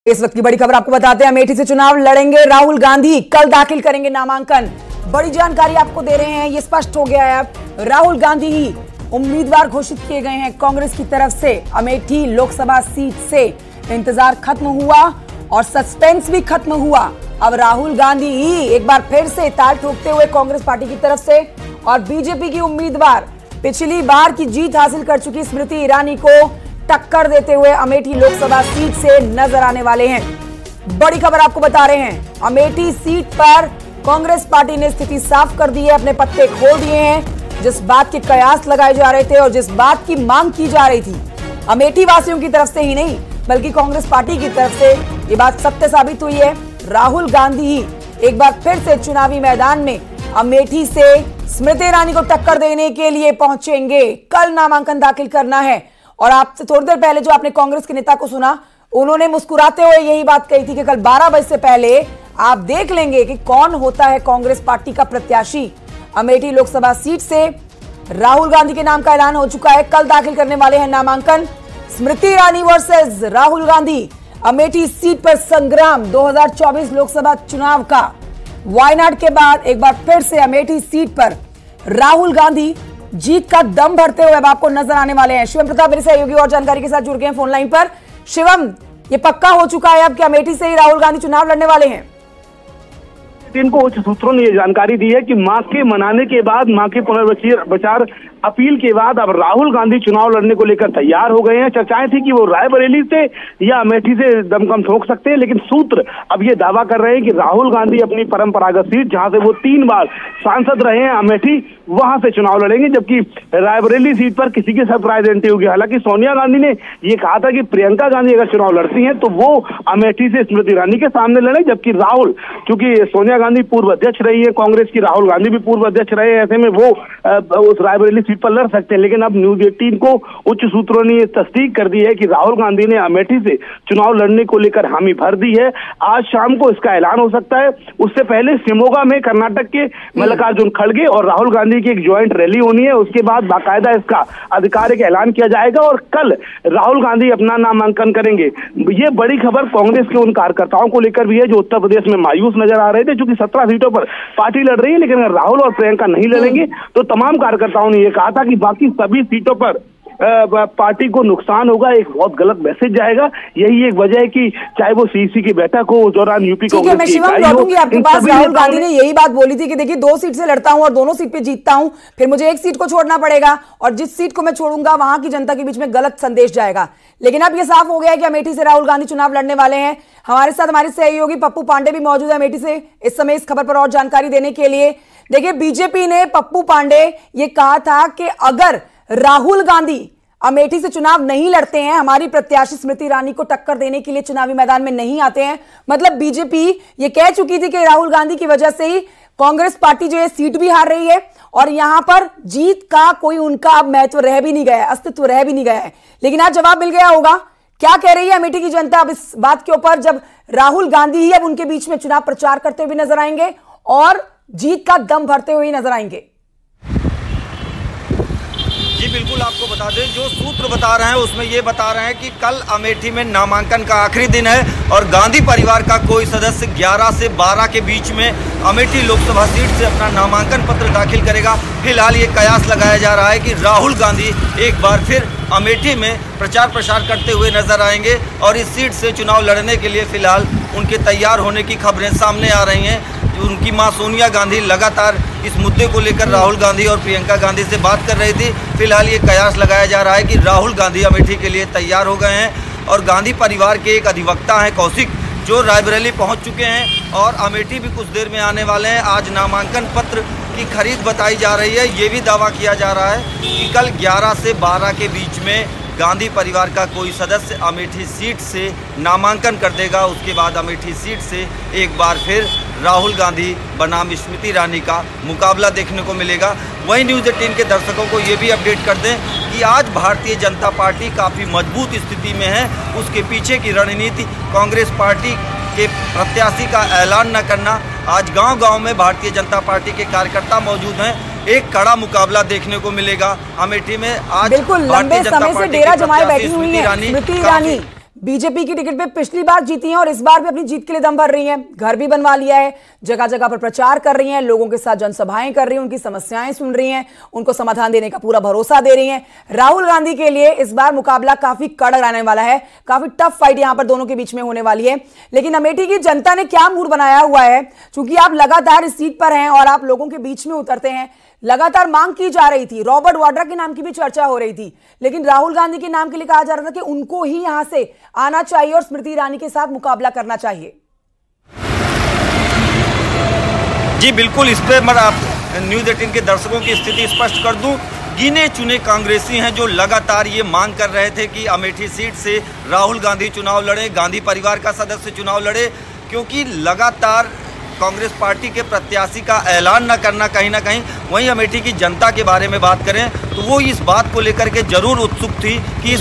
इस वक्त की बड़ी खबर आपको बताते हैं, अमेठी से चुनाव लड़ेंगे राहुल गांधी, कल दाखिल करेंगे नामांकन। बड़ी जानकारी आपको दे रहे हैं, ये स्पष्ट हो गया है अब राहुल गांधी ही उम्मीदवार घोषित किए गए हैं कांग्रेस की तरफ से। अमेठी लोकसभा सीट से इंतजार खत्म हुआ और सस्पेंस भी खत्म हुआ। अब राहुल गांधी ही एक बार फिर से ताल ठोकते हुए कांग्रेस पार्टी की तरफ से और बीजेपी की उम्मीदवार पिछली बार की जीत हासिल कर चुकी स्मृति ईरानी को टक्कर देते हुए अमेठी लोकसभा सीट से नजर आने वाले हैं। बड़ी खबर आपको बता रहे हैं, अमेठी सीट पर कांग्रेस पार्टी ने स्थिति साफ कर दी है, अपने पत्ते खोल दिए हैं। जिस बात के कयास लगाए जा रहे थे और जिस बात की मांग की जा रही थी अमेठी वासियों की तरफ से ही नहीं बल्कि कांग्रेस पार्टी की तरफ से, ये बात सत्य साबित हुई है। राहुल गांधी ही एक बार फिर से चुनावी मैदान में अमेठी से स्मृति ईरानी को टक्कर देने के लिए पहुंचेंगे। कल नामांकन दाखिल करना है और आपसे थोड़ी देर पहले जो आपने कांग्रेस के नेता को सुना, उन्होंने मुस्कुराते हुए यही बात कही थी कि कल 12 बजे से पहले आप देख लेंगे कि कौन होता है कांग्रेस पार्टी का प्रत्याशी। अमेठी लोकसभा सीट से राहुल गांधी के नाम का ऐलान हो चुका है, कल दाखिल करने वाले हैं नामांकन। स्मृति ईरानी वर्सेस राहुल गांधी, अमेठी सीट पर संग्राम 2024 लोकसभा चुनाव का। वायनाड के बाद एक बार फिर से अमेठी सीट पर राहुल गांधी जीत का दम भरते हुए अब आपको नजर आने वाले हैं। शिवम प्रताप मेरे सहयोगी और जानकारी के साथ जुड़ गए हैं फोन लाइन पर। शिवम, ये पक्का हो चुका है अब कि अमेठी से ही राहुल गांधी चुनाव लड़ने वाले हैं? इनको उच्च सूत्रों ने ये जानकारी दी है कि मां के मनाने के बाद, मां के पुनर्विचार अपील के बाद अब राहुल गांधी चुनाव लड़ने को लेकर तैयार हो गए हैं। चर्चाएं थी कि वो रायबरेली से या अमेठी से दमखम ठोक सकते हैं, लेकिन सूत्र अब ये दावा कर रहे हैं कि राहुल गांधी अपनी परंपरागत सीट, जहां से वो 3 बार सांसद रहे हैं अमेठी, वहां से चुनाव लड़ेंगे। जबकि रायबरेली सीट पर किसी की सरप्राइज एंट्री होगी। हालांकि सोनिया गांधी ने ये कहा था कि प्रियंका गांधी अगर चुनाव लड़ती हैं तो वो अमेठी से स्मृति ईरानी के सामने लड़े। जबकि राहुल, क्योंकि सोनिया गांधी पूर्व अध्यक्ष रही है कांग्रेस की, राहुल गांधी भी पूर्व अध्यक्ष रहे हैं, ऐसे में वो उस रायबरेली सीट पर लड़ सकते हैं। लेकिन अब न्यूज 18 को उच्च सूत्रों ने तस्दीक कर दी है कि राहुल गांधी ने अमेठी से चुनाव लड़ने को लेकर हामी भर दी है। आज शाम को इसका ऐलान हो सकता है। उससे पहले शिमोगा में कर्नाटक के मल्लिकार्जुन खड़गे और राहुल गांधी की एक ज्वाइंट रैली होनी है। उसके बाद बाकायदा इसका आधिकारिक ऐलान किया जाएगा और कल राहुल गांधी अपना नामांकन करेंगे। ये बड़ी खबर कांग्रेस के उन कार्यकर्ताओं को लेकर भी है जो उत्तर प्रदेश में मायूस नजर आ रहे थे, क्योंकि 17 सीटों पर पार्टी लड़ रही है, लेकिन अगर राहुल और प्रियंका नहीं लड़ेंगे तो तमाम कार्यकर्ताओं ने यह कहा था कि बाकी सभी सीटों पर पार्टी को नुकसान होगा, एक बहुत गलत मैसेज जाएगा। यही एक वजह है कि चाहे वो सीसी की बैठक हो, उस दौरान यूपी कांग्रेस मैं शिवम लौटूंगी आपके पास। राहुल गांधी ने यही बात बोली थी कि देखिए 2 सीट से लड़ता हूं और दोनों सीट पे जीतता हूं, फिर मुझे एक सीट को छोड़ना पड़ेगा और जिस सीट को मैं छोड़ूंगा वहां की जनता के बीच में गलत संदेश जाएगा। लेकिन अब यह साफ हो गया है कि अमेठी से राहुल गांधी चुनाव लड़ने वाले हैं। हमारे साथ हमारे सहयोगी पप्पू पांडे भी मौजूद है अमेठी से इस समय इस खबर पर और जानकारी देने के लिए। देखिए, बीजेपी ने, पप्पू पांडे, ये कहा था कि अगर राहुल गांधी अमेठी से चुनाव नहीं लड़ते हैं, हमारी प्रत्याशी स्मृति ईरानी को टक्कर देने के लिए चुनावी मैदान में नहीं आते हैं, मतलब बीजेपी ये कह चुकी थी कि राहुल गांधी की वजह से ही कांग्रेस पार्टी जो है सीट भी हार रही है और यहां पर जीत का कोई उनका अब महत्व रह भी नहीं गया है, अस्तित्व रह भी नहीं गया है। लेकिन आज जवाब मिल गया होगा। क्या कह रही है अमेठी की जनता अब इस बात के ऊपर, जब राहुल गांधी ही अब उनके बीच में चुनाव प्रचार करते हुए नजर आएंगे और जीत का दम भरते हुए नजर आएंगे? जी बिल्कुल, आपको बता दें, जो सूत्र बता रहे हैं उसमें ये बता रहे हैं कि कल अमेठी में नामांकन का आखिरी दिन है और गांधी परिवार का कोई सदस्य 11 से 12 के बीच में अमेठी लोकसभा सीट से अपना नामांकन पत्र दाखिल करेगा। फिलहाल ये कयास लगाया जा रहा है कि राहुल गांधी एक बार फिर अमेठी में प्रचार प्रसार करते हुए नजर आएंगे और इस सीट से चुनाव लड़ने के लिए फिलहाल उनके तैयार होने की खबरें सामने आ रही हैं। उनकी मां सोनिया गांधी लगातार इस मुद्दे को लेकर राहुल गांधी और प्रियंका गांधी से बात कर रही थी। फिलहाल ये कयास लगाया जा रहा है कि राहुल गांधी अमेठी के लिए तैयार हो गए हैं और गांधी परिवार के एक अधिवक्ता हैं कौशिक, जो रायबरेली पहुंच चुके हैं और अमेठी भी कुछ देर में आने वाले हैं। आज नामांकन पत्र की खरीद बताई जा रही है। ये भी दावा किया जा रहा है कि कल 11 से 12 के बीच में गांधी परिवार का कोई सदस्य अमेठी सीट से नामांकन कर देगा। उसके बाद अमेठी सीट से एक बार फिर राहुल गांधी बनाम स्मृति ईरानी का मुकाबला देखने को मिलेगा। वहीं न्यूज़ 18 के दर्शकों को ये भी अपडेट कर दें कि आज भारतीय जनता पार्टी काफ़ी मजबूत स्थिति में है। उसके पीछे की रणनीति कांग्रेस पार्टी के प्रत्याशी का ऐलान न करना। आज गांव-गांव में भारतीय जनता पार्टी के कार्यकर्ता मौजूद हैं। एक कड़ा मुकाबला देखने को मिलेगा अमेठी में। आज बिल्कुल लंबे समय से डेरा जमाए बैठी हुई है स्मृति ईरानी। बीजेपी की टिकट पे पिछली बार जीती हैं और इस बार भी अपनी जीत के लिए दम भर रही हैं। घर भी बनवा लिया है, जगह जगह पर प्रचार कर रही हैं, लोगों के साथ जनसभाएं कर रही हैं, उनकी समस्याएं सुन रही हैं, उनको समाधान देने का पूरा भरोसा दे रही हैं। राहुल गांधी के लिए इस बार मुकाबला काफी कड़ा रहने वाला है, काफी टफ फाइट यहां पर दोनों के बीच में होने वाली है। लेकिन अमेठी की जनता ने क्या मूड बनाया हुआ है, क्योंकि आप लगातार इस सीट पर हैं और आप लोगों के बीच में उतरते हैं। लगातार मांग की जा रही थी, रॉबर्ट वाड्रा के नाम की भी चर्चा हो रही थी, लेकिन राहुल गांधी के नाम के लिए कहा जा रहा था कि उनको ही यहां से आना चाहिए और स्मृति ईरानी के साथ मुकाबला करना चाहिए। जी बिल्कुल, इस पे मैं आप न्यूज़ 18 के दर्शकों की स्थिति स्पष्ट कर दूं। गिने चुने कांग्रेसी हैं जो लगातार ये मांग कर रहे थे कि अमेठी सीट से राहुल गांधी चुनाव लड़े, गांधी परिवार का सदस्य चुनाव लड़े, क्योंकि लगातार कांग्रेस पार्टी के प्रत्याशी का ऐलान न करना कहीं ना कहीं, वहीं अमेठी की जनता के बारे में बात करें तो वो इस बात को लेकर के जरूर उत्सुक थी कि इस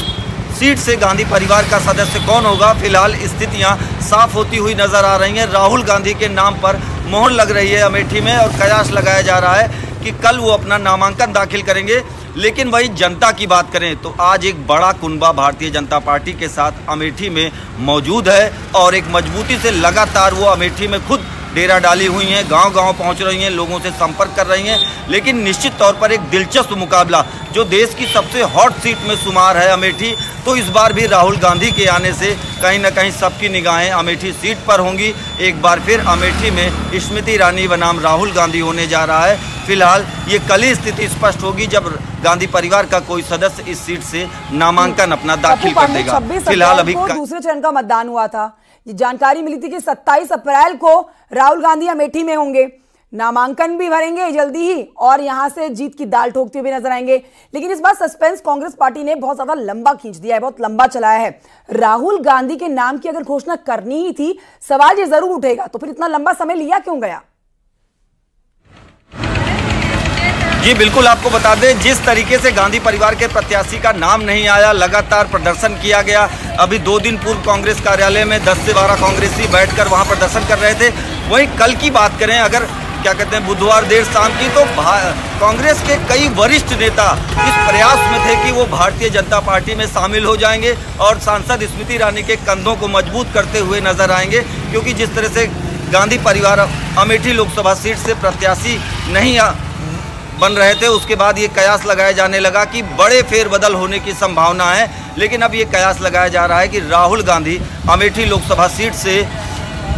सीट से गांधी परिवार का सदस्य कौन होगा। फिलहाल स्थितियां साफ होती हुई नजर आ रही हैं। राहुल गांधी के नाम पर मोहर लग रही है अमेठी में और कयास लगाया जा रहा है कि कल वो अपना नामांकन दाखिल करेंगे। लेकिन वही जनता की बात करें तो आज एक बड़ा कुनबा भारतीय जनता पार्टी के साथ अमेठी में मौजूद है और एक मजबूती से लगातार वो अमेठी में खुद डेरा डाली हुई हैं, गांव-गांव पहुंच रही हैं, लोगों से संपर्क कर रही हैं। लेकिन निश्चित तौर पर एक दिलचस्प मुकाबला जो देश की सबसे हॉट सीट में शुमार है अमेठी, तो इस बार भी राहुल गांधी के आने से कहीं ना कहीं सबकी निगाहें अमेठी सीट पर होंगी। एक बार फिर अमेठी में स्मृति ईरानी बनाम राहुल गांधी होने जा रहा है। फिलहाल ये कल ही स्थिति स्पष्ट होगी जब गांधी परिवार का कोई सदस्य इस सीट से नामांकन अपना दाखिल कर देगा। फिलहाल अभी दूसरे चरण का मतदान हुआ था, ये जानकारी मिली थी कि 27 अप्रैल को राहुल गांधी अमेठी में होंगे, नामांकन भी भरेंगे जल्दी ही और यहां से जीत की दाल ठोकते हुए नजर आएंगे। लेकिन इस बार सस्पेंस कांग्रेस पार्टी ने बहुत ज्यादा लंबा खींच दिया है, बहुत लंबा चलाया है। राहुल गांधी के नाम की अगर घोषणा करनी ही थी, सवाल ये जरूर उठेगा, तो फिर इतना लंबा समय लिया क्यों गया? जी बिल्कुल, आपको बता दें जिस तरीके से गांधी परिवार के प्रत्याशी का नाम नहीं आया, लगातार प्रदर्शन किया गया। अभी 2 दिन पूर्व कांग्रेस कार्यालय में 10 से 12 कांग्रेसी बैठकर वहां प्रदर्शन कर रहे थे। वहीं कल की बात करें, अगर क्या कहते हैं बुधवार देर शाम की, तो कांग्रेस के कई वरिष्ठ नेता इस प्रयास में थे कि वो भारतीय जनता पार्टी में शामिल हो जाएंगे और सांसद स्मृति ईरानी के कंधों को मजबूत करते हुए नजर आएंगे। क्योंकि जिस तरह से गांधी परिवार अमेठी लोकसभा सीट से प्रत्याशी नहीं बन रहे थे, उसके बाद ये कयास लगाया जाने लगा कि बड़े फेरबदल होने की संभावना है। लेकिन अब ये कयास लगाया जा रहा है कि राहुल गांधी अमेठी लोकसभा सीट से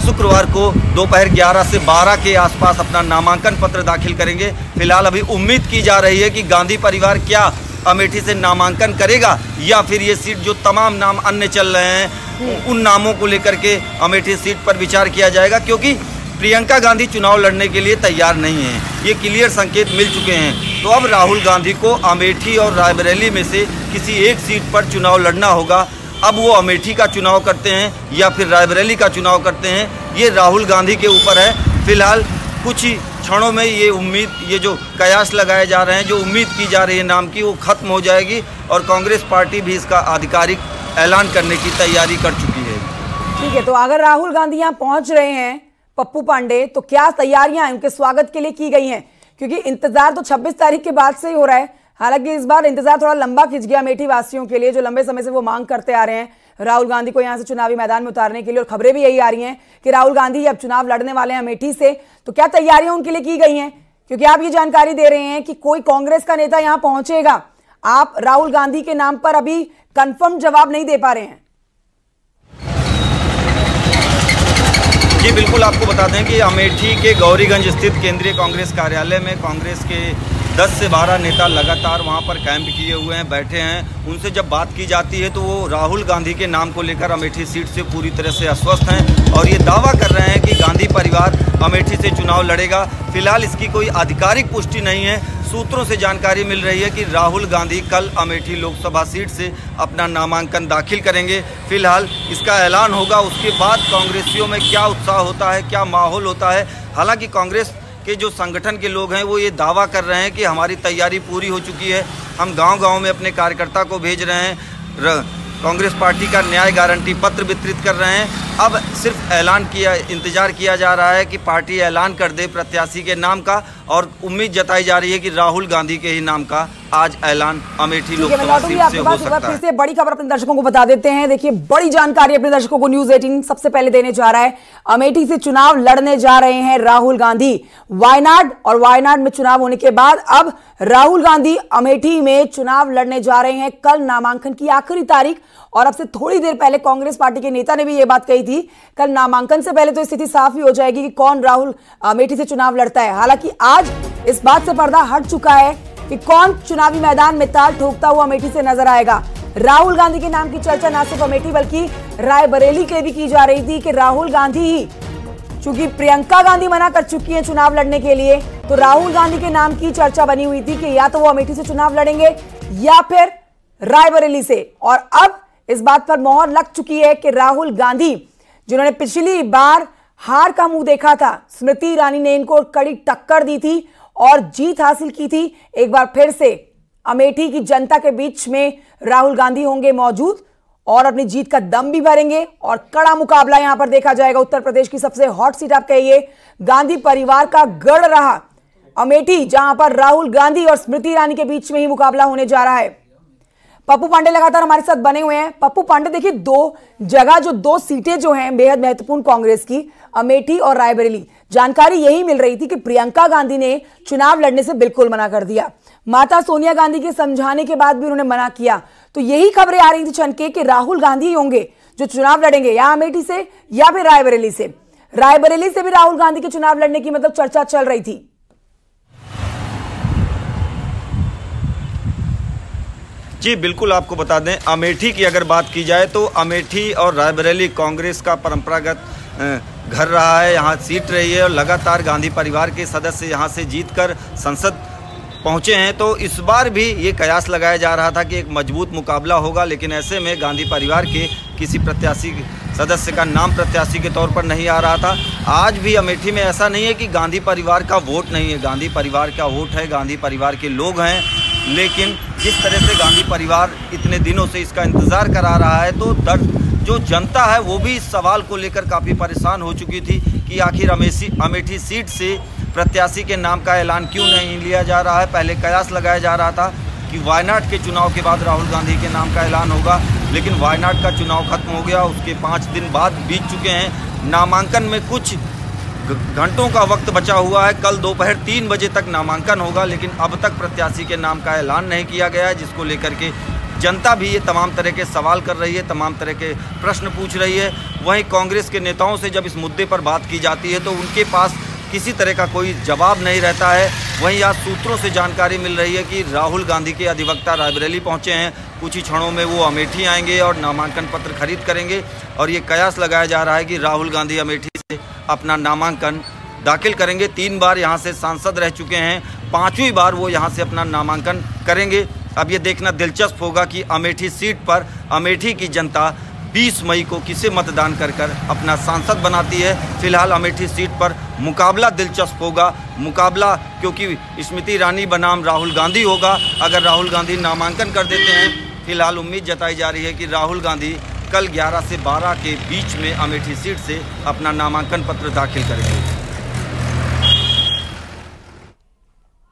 शुक्रवार को दोपहर 11 से 12 के आसपास अपना नामांकन पत्र दाखिल करेंगे। फिलहाल अभी उम्मीद की जा रही है कि गांधी परिवार क्या अमेठी से नामांकन करेगा या फिर ये सीट जो तमाम नाम अन्य चल रहे हैं उन नामों को लेकर के अमेठी सीट पर विचार किया जाएगा। क्योंकि प्रियंका गांधी चुनाव लड़ने के लिए तैयार नहीं है, ये क्लियर संकेत मिल चुके हैं। तो अब राहुल गांधी को अमेठी और रायबरेली में से किसी एक सीट पर चुनाव लड़ना होगा। अब वो अमेठी का चुनाव करते हैं या फिर रायबरेली का चुनाव करते हैं, ये राहुल गांधी के ऊपर है। फिलहाल कुछ ही क्षणों में ये उम्मीद, ये जो कयास लगाए जा रहे हैं, जो उम्मीद की जा रही है नाम की, वो खत्म हो जाएगी और कांग्रेस पार्टी भी इसका आधिकारिक ऐलान करने की तैयारी कर चुकी है। ठीक है, तो अगर राहुल गांधी यहाँ पहुंच रहे हैं पप्पू पांडे, तो क्या तैयारियां उनके स्वागत के लिए की गई हैं? क्योंकि इंतजार तो 26 तारीख के बाद से ही हो रहा है। हालांकि इस बार इंतजार थोड़ा लंबा खिंच गया अमेठी वासियों के लिए, जो लंबे समय से वो मांग करते आ रहे हैं राहुल गांधी को यहां से चुनावी मैदान में उतारने के लिए। और खबरें भी यही आ रही हैं कि राहुल गांधी अब चुनाव लड़ने वाले हैं अमेठी से। तो क्या तैयारियां उनके लिए की गई हैं? क्योंकि आप ये जानकारी दे रहे हैं कि कोई कांग्रेस का नेता यहां पहुंचेगा, आप राहुल गांधी के नाम पर अभी कंफर्म जवाब नहीं दे पा रहे हैं। जी बिल्कुल, आपको बता दें कि अमेठी के गौरीगंज स्थित केंद्रीय कांग्रेस कार्यालय में कांग्रेस के 10 से 12 नेता लगातार वहां पर कैंप किए हुए हैं, बैठे हैं। उनसे जब बात की जाती है तो वो राहुल गांधी के नाम को लेकर अमेठी सीट से पूरी तरह से अस्वस्थ हैं और ये दावा कर रहे हैं कि गांधी परिवार अमेठी से चुनाव लड़ेगा। फिलहाल इसकी कोई आधिकारिक पुष्टि नहीं है। सूत्रों से जानकारी मिल रही है कि राहुल गांधी कल अमेठी लोकसभा सीट से अपना नामांकन दाखिल करेंगे। फिलहाल इसका ऐलान होगा, उसके बाद कांग्रेसियों में क्या उत्साह होता है, क्या माहौल होता है। हालांकि कांग्रेस के जो संगठन के लोग हैं वो ये दावा कर रहे हैं कि हमारी तैयारी पूरी हो चुकी है, हम गांव-गांव में अपने कार्यकर्ता को भेज रहे हैं, कांग्रेस पार्टी का न्याय गारंटी पत्र वितरित कर रहे हैं। अब सिर्फ इंतजार किया जा रहा है कि पार्टी ऐलान कर दे प्रत्याशी के नाम का और उम्मीद जताई जा रही है कि राहुल गांधी के ही नाम का आज ऐलान अमेठी लोकसभा सीट से हो सकता है। फिर से बड़ी खबर अपने दर्शकों को बता देते हैं। देखिए, बड़ी जानकारी अपने दर्शकों को न्यूज़ 18 सबसे पहले देने जा रहा है। अमेठी से चुनाव लड़ने जा रहे हैं राहुल गांधी। वायनाड और वायनाड में चुनाव होने के बाद अब राहुल गांधी अमेठी में चुनाव लड़ने जा रहे हैं। कल नामांकन की आखिरी तारीख, और अब से थोड़ी देर पहले कांग्रेस पार्टी के नेता ने भी यह बात कही थी, कल नामांकन से पहले तो स्थिति साफ ही हो जाएगी कि कौन राहुल अमेठी से चुनाव लड़ता है। हालांकि आज इस बात से पर्दा हट चुका है कि कौन चुनावी मैदान में ताल ठोकता हुआ अमेठी से नजर आएगा। राहुल गांधी के नाम की चर्चा न सिर्फ अमेठी बल्कि रायबरेली के भी की जा रही थी कि राहुल गांधी ही, चूंकि प्रियंका गांधी मना कर चुकी हैं चुनाव लड़ने के लिए, तो राहुल गांधी के नाम की चर्चा बनी हुई थी कि या तो वो अमेठी से चुनाव लड़ेंगे या फिर रायबरेली से। और अब इस बात पर मोहर लग चुकी है कि राहुल गांधी, जिन्होंने पिछली बार हार का मुंह देखा था, स्मृति ईरानी ने इनको कड़ी टक्कर दी थी और जीत हासिल की थी, एक बार फिर से अमेठी की जनता के बीच में राहुल गांधी होंगे मौजूद और अपनी जीत का दम भी भरेंगे। और कड़ा मुकाबला यहां पर देखा जाएगा। उत्तर प्रदेश की सबसे हॉट सीट आप कहिए, गांधी परिवार का गढ़ रहा अमेठी, जहां पर राहुल गांधी और स्मृति ईरानी के बीच में ही मुकाबला होने जा रहा है। पप्पू पांडे लगातार हमारे साथ बने हुए हैं। पप्पू पांडे, देखिए, दो सीटें जो हैं बेहद महत्वपूर्ण कांग्रेस की, अमेठी और रायबरेली। जानकारी यही मिल रही थी कि प्रियंका गांधी ने चुनाव लड़ने से बिल्कुल मना कर दिया। माता सोनिया गांधी के समझाने के बाद भी उन्होंने मना किया। तो यही खबरें आ रही थी छनके कि राहुल गांधी ही होंगे जो चुनाव लड़ेंगे, या अमेठी से या फिर रायबरेली से। रायबरेली से भी राहुल गांधी के चुनाव लड़ने की चर्चा चल रही थी। जी बिल्कुल, आपको बता दें, अमेठी की अगर बात की जाए तो अमेठी और रायबरेली कांग्रेस का परंपरागत घर रहा है, यहाँ सीट रही है और लगातार गांधी परिवार के सदस्य यहाँ से जीतकर संसद पहुँचे हैं। तो इस बार भी ये कयास लगाया जा रहा था कि एक मजबूत मुकाबला होगा, लेकिन ऐसे में गांधी परिवार के किसी प्रत्याशी सदस्य का नाम प्रत्याशी के तौर पर नहीं आ रहा था। आज भी अमेठी में ऐसा नहीं है कि गांधी परिवार का वोट नहीं है, गांधी परिवार का वोट है, गांधी परिवार के लोग हैं। लेकिन जिस तरह से गांधी परिवार इतने दिनों से इसका इंतज़ार करा रहा है, तो जो जनता है वो भी इस सवाल को लेकर काफ़ी परेशान हो चुकी थी कि आखिर अमेठी सीट से प्रत्याशी के नाम का ऐलान क्यों नहीं लिया जा रहा है। पहले कयास लगाया जा रहा था कि वायनाड के चुनाव के बाद राहुल गांधी के नाम का ऐलान होगा, लेकिन वायनाड का चुनाव खत्म हो गया, उसके 5 दिन बाद बीत चुके हैं। नामांकन में कुछ घंटों का वक्त बचा हुआ है। कल दोपहर 3 बजे तक नामांकन होगा, लेकिन अब तक प्रत्याशी के नाम का ऐलान नहीं किया गया है, जिसको लेकर के जनता भी ये तमाम तरह के सवाल कर रही है, तमाम तरह के प्रश्न पूछ रही है। वहीं कांग्रेस के नेताओं से जब इस मुद्दे पर बात की जाती है तो उनके पास किसी तरह का कोई जवाब नहीं रहता है। वहीं आज सूत्रों से जानकारी मिल रही है कि राहुल गांधी के अधिवक्ता रायबरेली पहुंचे हैं, कुछ ही क्षणों में वो अमेठी आएंगे और नामांकन पत्र खरीद करेंगे। और ये कयास लगाया जा रहा है कि राहुल गांधी अमेठी से अपना नामांकन दाखिल करेंगे। 3 बार यहाँ से सांसद रह चुके हैं, 5वीं बार वो यहाँ से अपना नामांकन करेंगे। अब ये देखना दिलचस्प होगा कि अमेठी सीट पर अमेठी की जनता 20 मई को किसे मतदान कर अपना सांसद बनाती है। फिलहाल अमेठी सीट पर मुकाबला दिलचस्प होगा, मुकाबला क्योंकि स्मृति ईरानी बनाम राहुल गांधी होगा। अगर राहुल गांधी नामांकन कर देते हैं, फिलहाल उम्मीद जताई जा रही है कि राहुल गांधी कल 11 से 12 के बीच में अमेठी सीट से अपना नामांकन पत्र दाखिल करेंगे।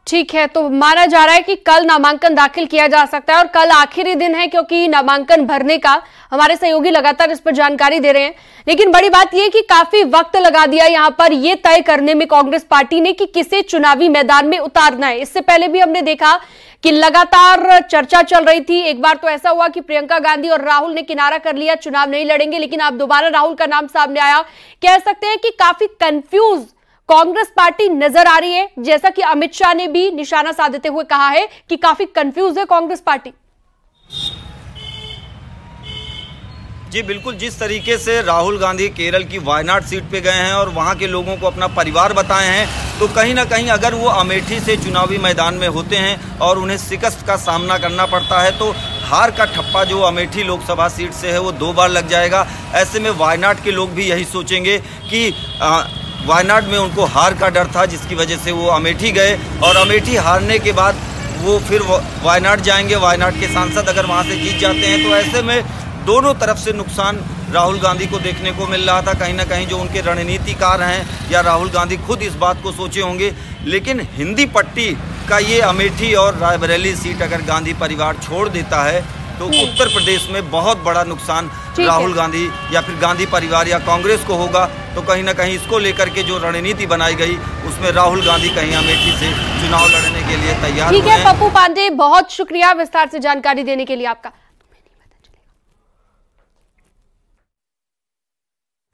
ठीक है, तो माना जा रहा है कि कल नामांकन दाखिल किया जा सकता है और कल आखिरी दिन है, क्योंकि नामांकन भरने का हमारे सहयोगी लगातार इस पर जानकारी दे रहे हैं। लेकिन बड़ी बात यह कि काफी वक्त लगा दिया यहां पर यह तय करने में कांग्रेस पार्टी ने कि किसे चुनावी मैदान में उतारना है। इससे पहले भी हमने देखा कि लगातार चर्चा चल रही थी। एक बार तो ऐसा हुआ कि प्रियंका गांधी और राहुल ने किनारा कर लिया, चुनाव नहीं लड़ेंगे, लेकिन अब दोबारा राहुल का नाम सामने आया। कह सकते हैं कि काफी कंफ्यूज कांग्रेस पार्टी नजर आ रही है, जैसा कि अमित शाह ने भी निशाना साधते हुए कहा है कि काफी कंफ्यूज है कांग्रेस पार्टी। जी बिल्कुल, जिस तरीके से राहुल गांधी केरल की वायनाड सीट पे गए हैं और वहां के लोगों को अपना परिवार बताए हैं, तो कहीं ना कहीं अगर वो अमेठी से चुनावी मैदान में होते हैं और उन्हें शिकस्त का सामना करना पड़ता है, तो हार का ठप्पा जो अमेठी लोकसभा सीट से है वो 2 बार लग जाएगा। ऐसे में वायनाड के लोग भी यही सोचेंगे कि वायनाड में उनको हार का डर था, जिसकी वजह से वो अमेठी गए और अमेठी हारने के बाद वो फिर वायनाड जाएंगे। वायनाड के सांसद अगर वहाँ से जीत जाते हैं, तो ऐसे में दोनों तरफ से नुकसान राहुल गांधी को देखने को मिल रहा था। कहीं ना कहीं जो उनके रणनीतिकार हैं या राहुल गांधी खुद इस बात को सोचे होंगे, लेकिन हिंदी पट्टी का ये अमेठी और रायबरेली सीट अगर गांधी परिवार छोड़ देता है तो उत्तर प्रदेश में बहुत बड़ा नुकसान राहुल गांधी या फिर गांधी परिवार या कांग्रेस को होगा। तो कहीं ना कहीं इसको लेकर के जो रणनीति बनाई गई उसमें राहुल गांधी कहीं अमेठी से चुनाव लड़ने के लिए तैयार। ठीक है पप्पू पांडे, बहुत शुक्रिया विस्तार से जानकारी देने के लिए आपका।